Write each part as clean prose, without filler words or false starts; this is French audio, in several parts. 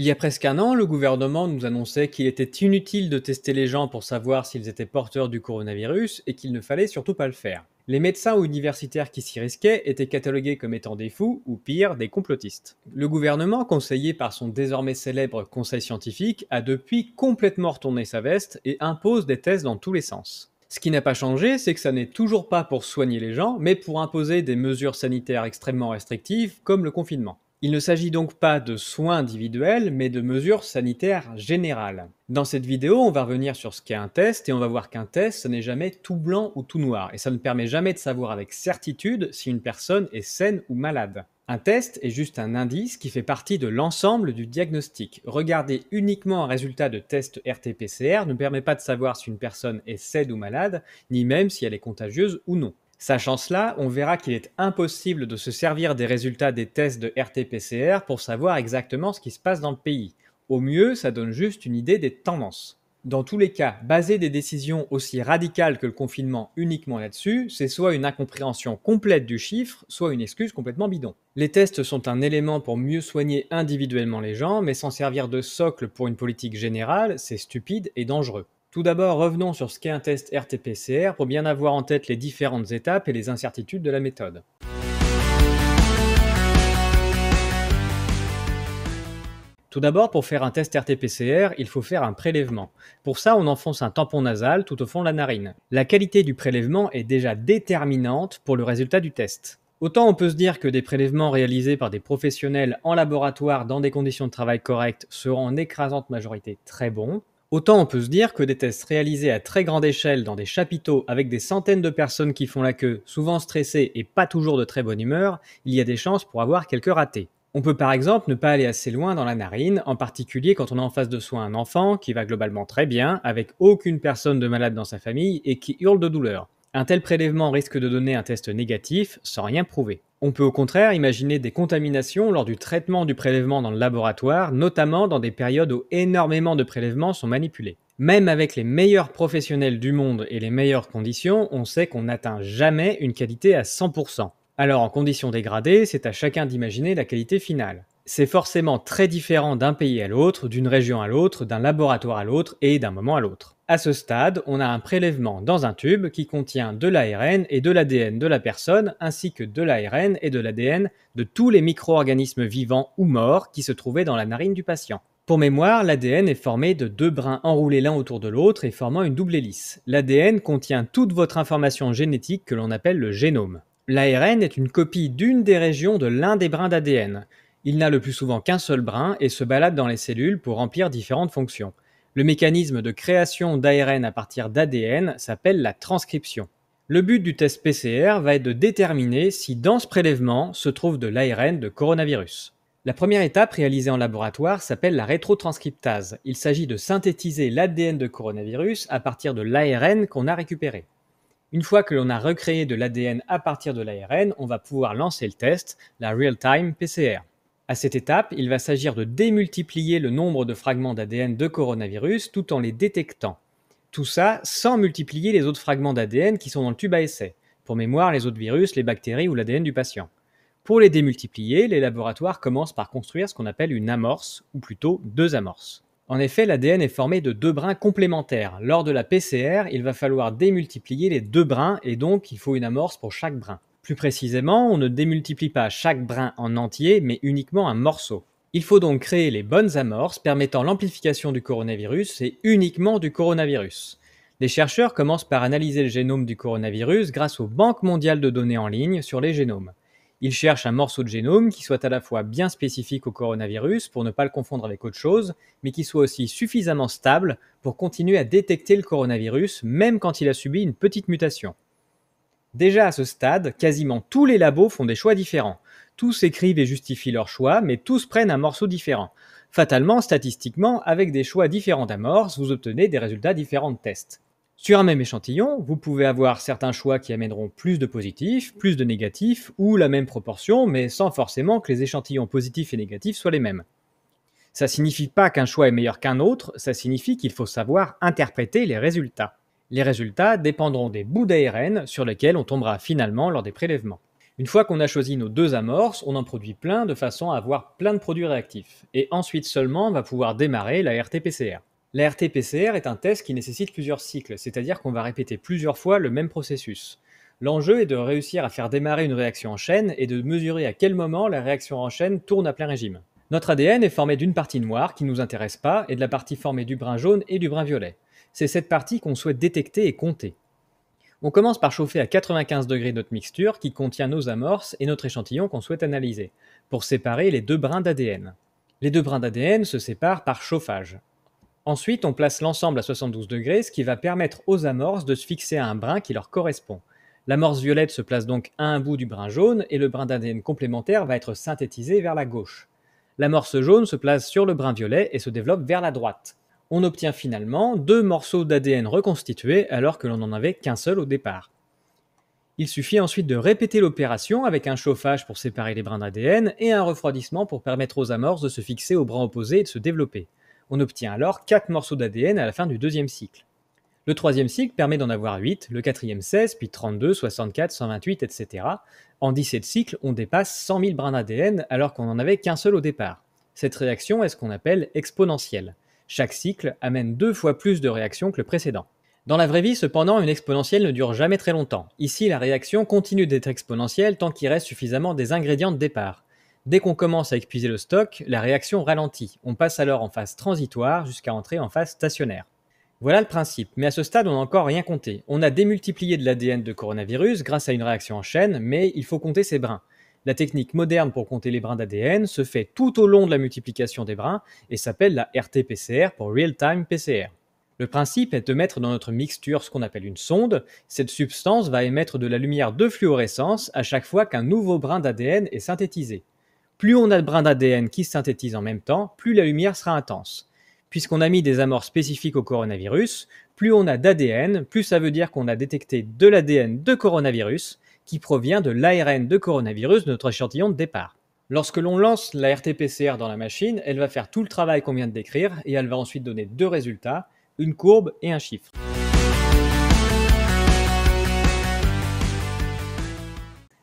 Il y a presque un an, le gouvernement nous annonçait qu'il était inutile de tester les gens pour savoir s'ils étaient porteurs du coronavirus et qu'il ne fallait surtout pas le faire. Les médecins ou universitaires qui s'y risquaient étaient catalogués comme étant des fous ou pire, des complotistes. Le gouvernement, conseillé par son désormais célèbre conseil scientifique, a depuis complètement retourné sa veste et impose des tests dans tous les sens. Ce qui n'a pas changé, c'est que ça n'est toujours pas pour soigner les gens, mais pour imposer des mesures sanitaires extrêmement restrictives, comme le confinement. Il ne s'agit donc pas de soins individuels, mais de mesures sanitaires générales. Dans cette vidéo, on va revenir sur ce qu'est un test, et on va voir qu'un test, ce n'est jamais tout blanc ou tout noir, et ça ne permet jamais de savoir avec certitude si une personne est saine ou malade. Un test est juste un indice qui fait partie de l'ensemble du diagnostic. Regarder uniquement un résultat de test RT-PCR ne permet pas de savoir si une personne est saine ou malade, ni même si elle est contagieuse ou non. Sachant cela, on verra qu'il est impossible de se servir des résultats des tests de RT-PCR pour savoir exactement ce qui se passe dans le pays. Au mieux, ça donne juste une idée des tendances. Dans tous les cas, baser des décisions aussi radicales que le confinement uniquement là-dessus, c'est soit une incompréhension complète du chiffre, soit une excuse complètement bidon. Les tests sont un élément pour mieux soigner individuellement les gens, mais s'en servir de socle pour une politique générale, c'est stupide et dangereux. Tout d'abord, revenons sur ce qu'est un test RT-PCR pour bien avoir en tête les différentes étapes et les incertitudes de la méthode. Tout d'abord, pour faire un test RT-PCR, il faut faire un prélèvement. Pour ça, on enfonce un tampon nasal tout au fond de la narine. La qualité du prélèvement est déjà déterminante pour le résultat du test. Autant on peut se dire que des prélèvements réalisés par des professionnels en laboratoire dans des conditions de travail correctes seront en écrasante majorité très bons, autant on peut se dire que des tests réalisés à très grande échelle dans des chapiteaux avec des centaines de personnes qui font la queue, souvent stressées et pas toujours de très bonne humeur, il y a des chances pour avoir quelques ratés. On peut par exemple ne pas aller assez loin dans la narine, en particulier quand on a en face de soi un enfant qui va globalement très bien, avec aucune personne de malade dans sa famille et qui hurle de douleur. Un tel prélèvement risque de donner un test négatif sans rien prouver. On peut au contraire imaginer des contaminations lors du traitement du prélèvement dans le laboratoire, notamment dans des périodes où énormément de prélèvements sont manipulés. Même avec les meilleurs professionnels du monde et les meilleures conditions, on sait qu'on n'atteint jamais une qualité à 100%. Alors en conditions dégradées, c'est à chacun d'imaginer la qualité finale. C'est forcément très différent d'un pays à l'autre, d'une région à l'autre, d'un laboratoire à l'autre et d'un moment à l'autre. À ce stade, on a un prélèvement dans un tube qui contient de l'ARN et de l'ADN de la personne, ainsi que de l'ARN et de l'ADN de tous les micro-organismes vivants ou morts qui se trouvaient dans la narine du patient. Pour mémoire, l'ADN est formé de deux brins enroulés l'un autour de l'autre et formant une double hélice. L'ADN contient toute votre information génétique que l'on appelle le génome. L'ARN est une copie d'une des régions de l'un des brins d'ADN. Il n'a le plus souvent qu'un seul brin et se balade dans les cellules pour remplir différentes fonctions. Le mécanisme de création d'ARN à partir d'ADN s'appelle la transcription. Le but du test PCR va être de déterminer si dans ce prélèvement se trouve de l'ARN de coronavirus. La première étape réalisée en laboratoire s'appelle la rétrotranscriptase. Il s'agit de synthétiser l'ADN de coronavirus à partir de l'ARN qu'on a récupéré. Une fois que l'on a recréé de l'ADN à partir de l'ARN, on va pouvoir lancer le test, la Real-Time PCR. À cette étape, il va s'agir de démultiplier le nombre de fragments d'ADN de coronavirus tout en les détectant. Tout ça sans multiplier les autres fragments d'ADN qui sont dans le tube à essai. Pour mémoire, les autres virus, les bactéries ou l'ADN du patient. Pour les démultiplier, les laboratoires commencent par construire ce qu'on appelle une amorce, ou plutôt deux amorces. En effet, l'ADN est formé de deux brins complémentaires. Lors de la PCR, il va falloir démultiplier les deux brins et donc il faut une amorce pour chaque brin. Plus précisément, on ne démultiplie pas chaque brin en entier, mais uniquement un morceau. Il faut donc créer les bonnes amorces permettant l'amplification du coronavirus et uniquement du coronavirus. Les chercheurs commencent par analyser le génome du coronavirus grâce aux banques mondiales de données en ligne sur les génomes. Ils cherchent un morceau de génome qui soit à la fois bien spécifique au coronavirus pour ne pas le confondre avec autre chose, mais qui soit aussi suffisamment stable pour continuer à détecter le coronavirus même quand il a subi une petite mutation. Déjà à ce stade, quasiment tous les labos font des choix différents. Tous écrivent et justifient leurs choix, mais tous prennent un morceau différent. Fatalement, statistiquement, avec des choix différents d'amorces, vous obtenez des résultats différents de tests. Sur un même échantillon, vous pouvez avoir certains choix qui amèneront plus de positifs, plus de négatifs, ou la même proportion, mais sans forcément que les échantillons positifs et négatifs soient les mêmes. Ça signifie pas qu'un choix est meilleur qu'un autre, ça signifie qu'il faut savoir interpréter les résultats. Les résultats dépendront des bouts d'ARN sur lesquels on tombera finalement lors des prélèvements. Une fois qu'on a choisi nos deux amorces, on en produit plein de façon à avoir plein de produits réactifs. Et ensuite seulement, on va pouvoir démarrer la RT-PCR. La RT-PCR est un test qui nécessite plusieurs cycles, c'est-à-dire qu'on va répéter plusieurs fois le même processus. L'enjeu est de réussir à faire démarrer une réaction en chaîne et de mesurer à quel moment la réaction en chaîne tourne à plein régime. Notre ADN est formé d'une partie noire qui ne nous intéresse pas et de la partie formée du brin jaune et du brin violet. C'est cette partie qu'on souhaite détecter et compter. On commence par chauffer à 95 degrés notre mixture qui contient nos amorces et notre échantillon qu'on souhaite analyser, pour séparer les deux brins d'ADN. Les deux brins d'ADN se séparent par chauffage. Ensuite, on place l'ensemble à 72 degrés, ce qui va permettre aux amorces de se fixer à un brin qui leur correspond. L'amorce violette se place donc à un bout du brin jaune et le brin d'ADN complémentaire va être synthétisé vers la gauche. L'amorce jaune se place sur le brin violet et se développe vers la droite. On obtient finalement deux morceaux d'ADN reconstitués alors que l'on n'en avait qu'un seul au départ. Il suffit ensuite de répéter l'opération avec un chauffage pour séparer les brins d'ADN et un refroidissement pour permettre aux amorces de se fixer au brin opposé et de se développer. On obtient alors 4 morceaux d'ADN à la fin du deuxième cycle. Le troisième cycle permet d'en avoir 8, le quatrième 16, puis 32, 64, 128, etc. En 17 cycles, on dépasse 100 000 brins d'ADN alors qu'on n'en avait qu'un seul au départ. Cette réaction est ce qu'on appelle exponentielle. Chaque cycle amène 2 fois plus de réactions que le précédent. Dans la vraie vie, cependant, une exponentielle ne dure jamais très longtemps. Ici, la réaction continue d'être exponentielle tant qu'il reste suffisamment des ingrédients de départ. Dès qu'on commence à épuiser le stock, la réaction ralentit. On passe alors en phase transitoire jusqu'à entrer en phase stationnaire. Voilà le principe, mais à ce stade, on n'a encore rien compté. On a démultiplié de l'ADN de coronavirus grâce à une réaction en chaîne, mais il faut compter ces brins. La technique moderne pour compter les brins d'ADN se fait tout au long de la multiplication des brins et s'appelle la RT-PCR pour Real-Time PCR. Le principe est de mettre dans notre mixture ce qu'on appelle une sonde. Cette substance va émettre de la lumière de fluorescence à chaque fois qu'un nouveau brin d'ADN est synthétisé. Plus on a de brins d'ADN qui se synthétisent en même temps, plus la lumière sera intense. Puisqu'on a mis des amorces spécifiques au coronavirus, plus on a d'ADN, plus ça veut dire qu'on a détecté de l'ADN de coronavirus qui provient de l'ARN de coronavirus de notre échantillon de départ. Lorsque l'on lance la RT-PCR dans la machine, elle va faire tout le travail qu'on vient de décrire et elle va ensuite donner deux résultats, une courbe et un chiffre.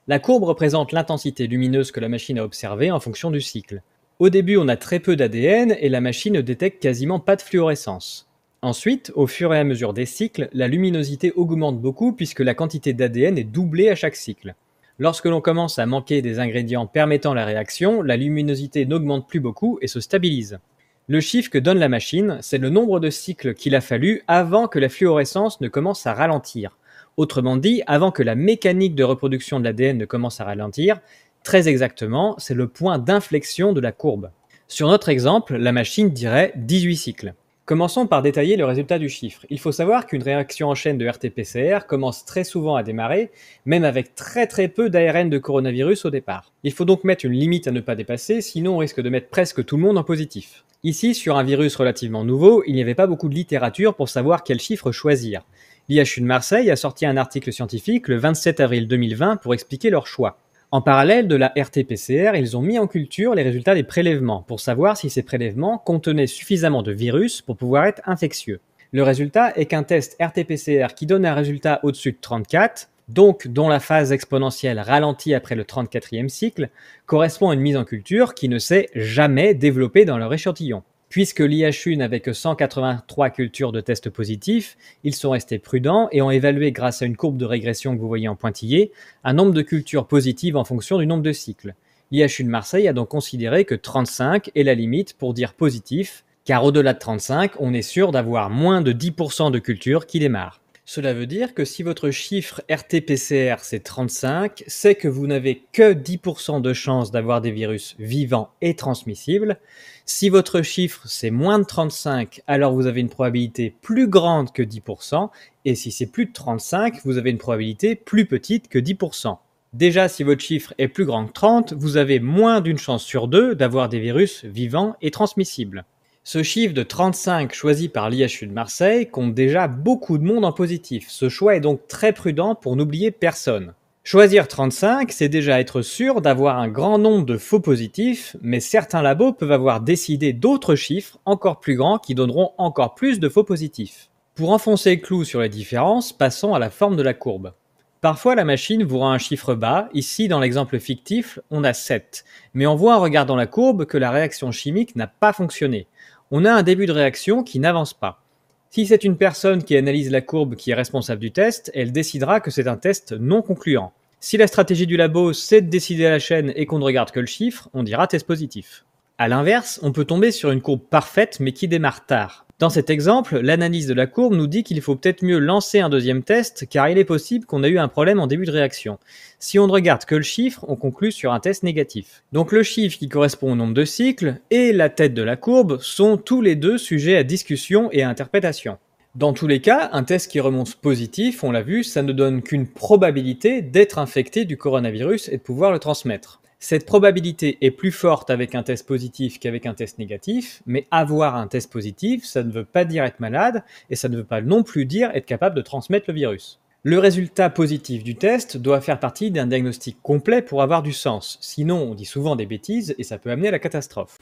La courbe représente l'intensité lumineuse que la machine a observée en fonction du cycle. Au début, on a très peu d'ADN et la machine ne détecte quasiment pas de fluorescence. Ensuite, au fur et à mesure des cycles, la luminosité augmente beaucoup puisque la quantité d'ADN est doublée à chaque cycle. Lorsque l'on commence à manquer des ingrédients permettant la réaction, la luminosité n'augmente plus beaucoup et se stabilise. Le chiffre que donne la machine, c'est le nombre de cycles qu'il a fallu avant que la fluorescence ne commence à ralentir. Autrement dit, avant que la mécanique de reproduction de l'ADN ne commence à ralentir, très exactement, c'est le point d'inflexion de la courbe. Sur notre exemple, la machine dirait 18 cycles. Commençons par détailler le résultat du chiffre. Il faut savoir qu'une réaction en chaîne de RT-PCR commence très souvent à démarrer, même avec très peu d'ARN de coronavirus au départ. Il faut donc mettre une limite à ne pas dépasser, sinon on risque de mettre presque tout le monde en positif. Ici, sur un virus relativement nouveau, il n'y avait pas beaucoup de littérature pour savoir quel chiffre choisir. L'IHU de Marseille a sorti un article scientifique le 27 avril 2020 pour expliquer leur choix. En parallèle de la RT-PCR, ils ont mis en culture les résultats des prélèvements pour savoir si ces prélèvements contenaient suffisamment de virus pour pouvoir être infectieux. Le résultat est qu'un test RT-PCR qui donne un résultat au-dessus de 34, donc dont la phase exponentielle ralentit après le 34e cycle, correspond à une mise en culture qui ne s'est jamais développée dans leur échantillon. Puisque l'IHU n'avait que 183 cultures de tests positifs, ils sont restés prudents et ont évalué grâce à une courbe de régression que vous voyez en pointillé, un nombre de cultures positives en fonction du nombre de cycles. L'IHU de Marseille a donc considéré que 35 est la limite pour dire positif, car au-delà de 35, on est sûr d'avoir moins de 10% de cultures qui démarrent. Cela veut dire que si votre chiffre RT-PCR c'est 35, c'est que vous n'avez que 10% de chance d'avoir des virus vivants et transmissibles. Si votre chiffre c'est moins de 35, alors vous avez une probabilité plus grande que 10%, et si c'est plus de 35, vous avez une probabilité plus petite que 10%. Déjà, si votre chiffre est plus grand que 30, vous avez moins d'une chance sur deux d'avoir des virus vivants et transmissibles. Ce chiffre de 35 choisi par l'IHU de Marseille compte déjà beaucoup de monde en positif. Ce choix est donc très prudent pour n'oublier personne. Choisir 35, c'est déjà être sûr d'avoir un grand nombre de faux positifs, mais certains labos peuvent avoir décidé d'autres chiffres encore plus grands qui donneront encore plus de faux positifs. Pour enfoncer le clou sur les différences, passons à la forme de la courbe. Parfois, la machine vous rend un chiffre bas. Ici, dans l'exemple fictif, on a 7. Mais on voit en regardant la courbe que la réaction chimique n'a pas fonctionné. On a un début de réaction qui n'avance pas. Si c'est une personne qui analyse la courbe qui est responsable du test, elle décidera que c'est un test non concluant. Si la stratégie du labo, c'est de décider à la chaîne et qu'on ne regarde que le chiffre, on dira test positif. A l'inverse, on peut tomber sur une courbe parfaite mais qui démarre tard. Dans cet exemple, l'analyse de la courbe nous dit qu'il faut peut-être mieux lancer un deuxième test car il est possible qu'on ait eu un problème en début de réaction. Si on ne regarde que le chiffre, on conclut sur un test négatif. Donc le chiffre qui correspond au nombre de cycles et la tête de la courbe sont tous les deux sujets à discussion et à interprétation. Dans tous les cas, un test qui remonte positif, on l'a vu, ça ne donne qu'une probabilité d'être infecté du coronavirus et de pouvoir le transmettre. Cette probabilité est plus forte avec un test positif qu'avec un test négatif, mais avoir un test positif, ça ne veut pas dire être malade, et ça ne veut pas non plus dire être capable de transmettre le virus. Le résultat positif du test doit faire partie d'un diagnostic complet pour avoir du sens, sinon on dit souvent des bêtises et ça peut amener à la catastrophe.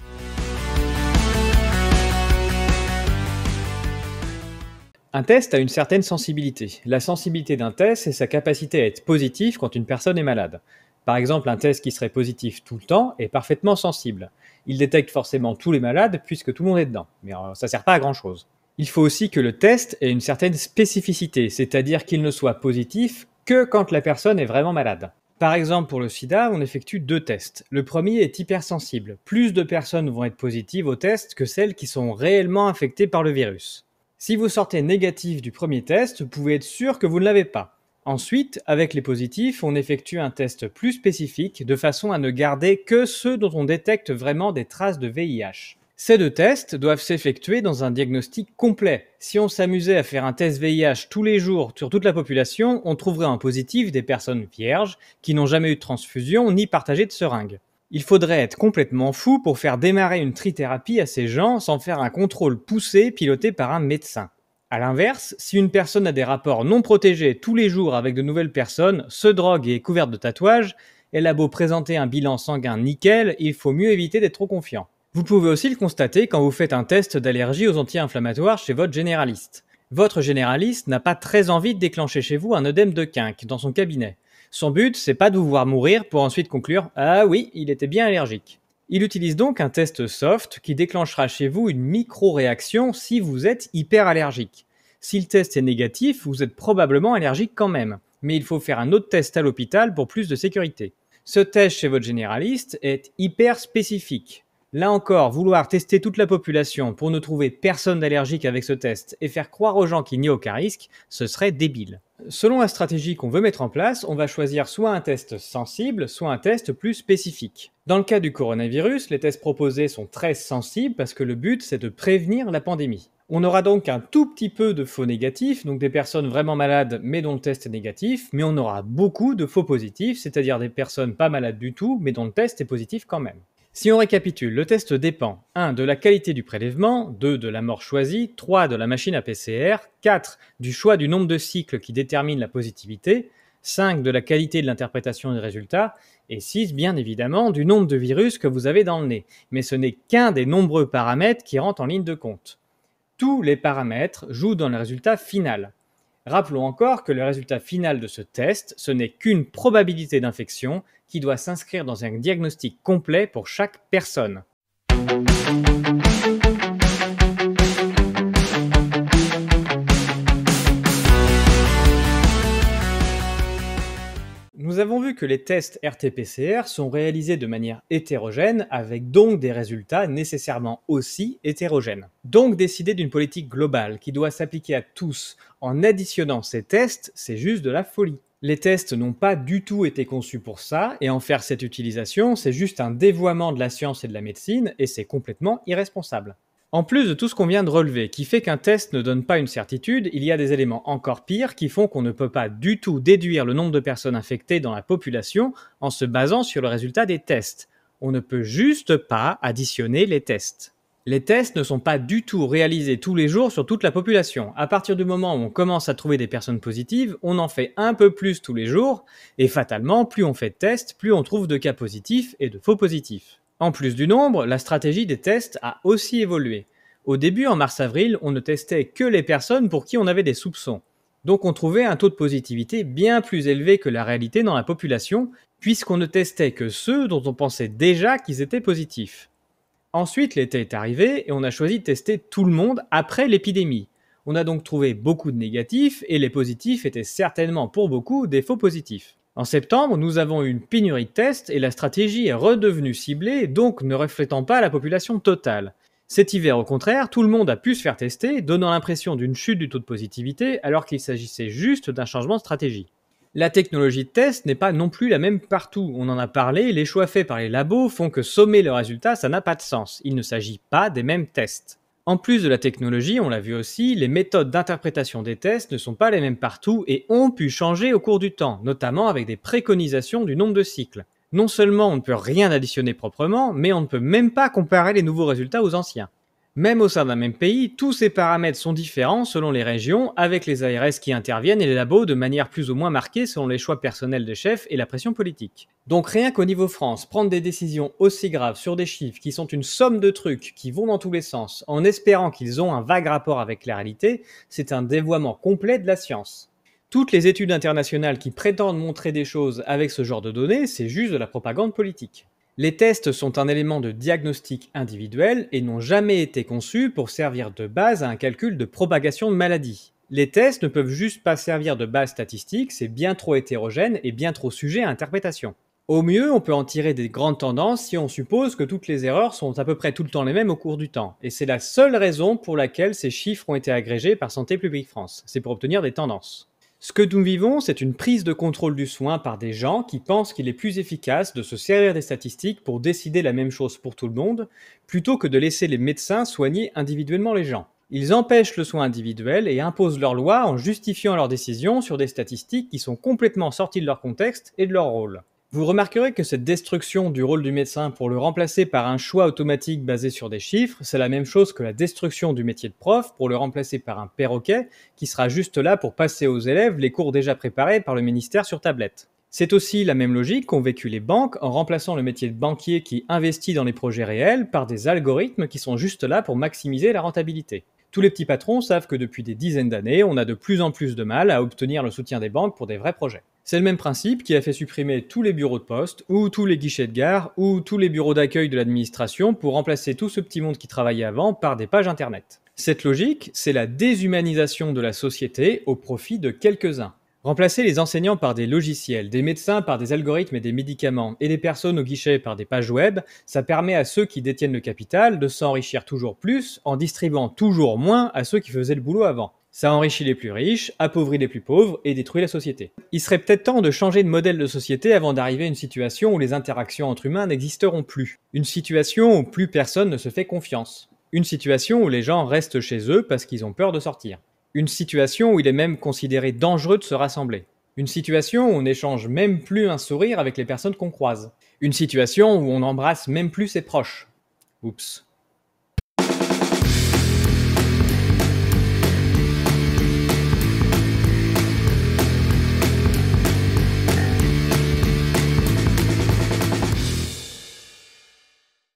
Un test a une certaine sensibilité. La sensibilité d'un test, c'est sa capacité à être positif quand une personne est malade. Par exemple, un test qui serait positif tout le temps est parfaitement sensible. Il détecte forcément tous les malades puisque tout le monde est dedans, mais ça ne sert pas à grand chose. Il faut aussi que le test ait une certaine spécificité, c'est-à-dire qu'il ne soit positif que quand la personne est vraiment malade. Par exemple, pour le sida, on effectue 2 tests. Le premier est hypersensible. Plus de personnes vont être positives au test que celles qui sont réellement infectées par le virus. Si vous sortez négatif du premier test, vous pouvez être sûr que vous ne l'avez pas. Ensuite, avec les positifs, on effectue un test plus spécifique de façon à ne garder que ceux dont on détecte vraiment des traces de VIH. Ces 2 tests doivent s'effectuer dans un diagnostic complet. Si on s'amusait à faire un test VIH tous les jours sur toute la population, on trouverait en positif des personnes vierges qui n'ont jamais eu de transfusion ni partagé de seringue. Il faudrait être complètement fou pour faire démarrer une trithérapie à ces gens sans faire un contrôle poussé piloté par un médecin. A l'inverse, si une personne a des rapports non protégés tous les jours avec de nouvelles personnes, se drogue et est couverte de tatouages, elle a beau présenter un bilan sanguin nickel, il faut mieux éviter d'être trop confiant. Vous pouvez aussi le constater quand vous faites un test d'allergie aux anti-inflammatoires chez votre généraliste. Votre généraliste n'a pas très envie de déclencher chez vous un œdème de quinque dans son cabinet. Son but, c'est pas de vous voir mourir pour ensuite conclure « Ah oui, il était bien allergique ». Il utilise donc un test soft qui déclenchera chez vous une micro-réaction si vous êtes hyperallergique. Si le test est négatif, vous êtes probablement allergique quand même, mais il faut faire un autre test à l'hôpital pour plus de sécurité. Ce test chez votre généraliste est hyper spécifique. Là encore, vouloir tester toute la population pour ne trouver personne d'allergique avec ce test et faire croire aux gens qu'il n'y a aucun risque, ce serait débile. Selon la stratégie qu'on veut mettre en place, on va choisir soit un test sensible, soit un test plus spécifique. Dans le cas du coronavirus, les tests proposés sont très sensibles parce que le but c'est de prévenir la pandémie. On aura donc un tout petit peu de faux négatifs, donc des personnes vraiment malades mais dont le test est négatif, mais on aura beaucoup de faux positifs, c'est-à-dire des personnes pas malades du tout mais dont le test est positif quand même. Si on récapitule, le test dépend 1. De la qualité du prélèvement, 2. De la mort choisie, 3. De la machine à PCR, 4. Du choix du nombre de cycles qui détermine la positivité, 5. De la qualité de l'interprétation des résultats, et 6. Bien évidemment du nombre de virus que vous avez dans le nez. Mais ce n'est qu'un des nombreux paramètres qui rentrent en ligne de compte. Tous les paramètres jouent dans le résultat final. Rappelons encore que le résultat final de ce test, ce n'est qu'une probabilité d'infection qui doit s'inscrire dans un diagnostic complet pour chaque personne. Nous avons vu que les tests RT-PCR sont réalisés de manière hétérogène, avec donc des résultats nécessairement aussi hétérogènes. Donc décider d'une politique globale qui doit s'appliquer à tous en additionnant ces tests, c'est juste de la folie. Les tests n'ont pas du tout été conçus pour ça, et en faire cette utilisation, c'est juste un dévoiement de la science et de la médecine, et c'est complètement irresponsable. En plus de tout ce qu'on vient de relever, qui fait qu'un test ne donne pas une certitude, il y a des éléments encore pires qui font qu'on ne peut pas du tout déduire le nombre de personnes infectées dans la population en se basant sur le résultat des tests. On ne peut juste pas additionner les tests. Les tests ne sont pas du tout réalisés tous les jours sur toute la population. À partir du moment où on commence à trouver des personnes positives, on en fait un peu plus tous les jours, et fatalement, plus on fait de tests, plus on trouve de cas positifs et de faux positifs. En plus du nombre, la stratégie des tests a aussi évolué. Au début, en mars-avril, on ne testait que les personnes pour qui on avait des soupçons. Donc on trouvait un taux de positivité bien plus élevé que la réalité dans la population, puisqu'on ne testait que ceux dont on pensait déjà qu'ils étaient positifs. Ensuite, l'été est arrivé et on a choisi de tester tout le monde après l'épidémie. On a donc trouvé beaucoup de négatifs et les positifs étaient certainement pour beaucoup des faux positifs. En septembre, nous avons eu une pénurie de tests et la stratégie est redevenue ciblée, donc ne reflétant pas la population totale. Cet hiver, au contraire, tout le monde a pu se faire tester, donnant l'impression d'une chute du taux de positivité alors qu'il s'agissait juste d'un changement de stratégie. La technologie de test n'est pas non plus la même partout. On en a parlé, les choix faits par les labos font que sommer le résultat, ça n'a pas de sens. Il ne s'agit pas des mêmes tests. En plus de la technologie, on l'a vu aussi, les méthodes d'interprétation des tests ne sont pas les mêmes partout et ont pu changer au cours du temps, notamment avec des préconisations du nombre de cycles. Non seulement on ne peut rien additionner proprement, mais on ne peut même pas comparer les nouveaux résultats aux anciens. Même au sein d'un même pays, tous ces paramètres sont différents selon les régions, avec les ARS qui interviennent et les labos de manière plus ou moins marquée selon les choix personnels des chefs et la pression politique. Donc rien qu'au niveau France, prendre des décisions aussi graves sur des chiffres qui sont une somme de trucs qui vont dans tous les sens, en espérant qu'ils ont un vague rapport avec la réalité, c'est un dévoiement complet de la science. Toutes les études internationales qui prétendent montrer des choses avec ce genre de données, c'est juste de la propagande politique. Les tests sont un élément de diagnostic individuel et n'ont jamais été conçus pour servir de base à un calcul de propagation de maladies. Les tests ne peuvent juste pas servir de base statistique, c'est bien trop hétérogène et bien trop sujet à interprétation. Au mieux, on peut en tirer des grandes tendances si on suppose que toutes les erreurs sont à peu près tout le temps les mêmes au cours du temps. Et c'est la seule raison pour laquelle ces chiffres ont été agrégés par Santé publique France. C'est pour obtenir des tendances. Ce que nous vivons, c'est une prise de contrôle du soin par des gens qui pensent qu'il est plus efficace de se servir des statistiques pour décider la même chose pour tout le monde, plutôt que de laisser les médecins soigner individuellement les gens. Ils empêchent le soin individuel et imposent leurs lois en justifiant leurs décisions sur des statistiques qui sont complètement sorties de leur contexte et de leur rôle. Vous remarquerez que cette destruction du rôle du médecin pour le remplacer par un choix automatique basé sur des chiffres, c'est la même chose que la destruction du métier de prof pour le remplacer par un perroquet qui sera juste là pour passer aux élèves les cours déjà préparés par le ministère sur tablette. C'est aussi la même logique qu'ont vécu les banques en remplaçant le métier de banquier qui investit dans les projets réels par des algorithmes qui sont juste là pour maximiser la rentabilité. Tous les petits patrons savent que depuis des dizaines d'années, on a de plus en plus de mal à obtenir le soutien des banques pour des vrais projets. C'est le même principe qui a fait supprimer tous les bureaux de poste, ou tous les guichets de gare, ou tous les bureaux d'accueil de l'administration pour remplacer tout ce petit monde qui travaillait avant par des pages internet. Cette logique, c'est la déshumanisation de la société au profit de quelques-uns. Remplacer les enseignants par des logiciels, des médecins par des algorithmes et des médicaments, et des personnes au guichet par des pages web, ça permet à ceux qui détiennent le capital de s'enrichir toujours plus en distribuant toujours moins à ceux qui faisaient le boulot avant. Ça enrichit les plus riches, appauvrit les plus pauvres et détruit la société. Il serait peut-être temps de changer de modèle de société avant d'arriver à une situation où les interactions entre humains n'existeront plus. Une situation où plus personne ne se fait confiance. Une situation où les gens restent chez eux parce qu'ils ont peur de sortir. Une situation où il est même considéré dangereux de se rassembler. Une situation où on n'échange même plus un sourire avec les personnes qu'on croise. Une situation où on n'embrasse même plus ses proches. Oups.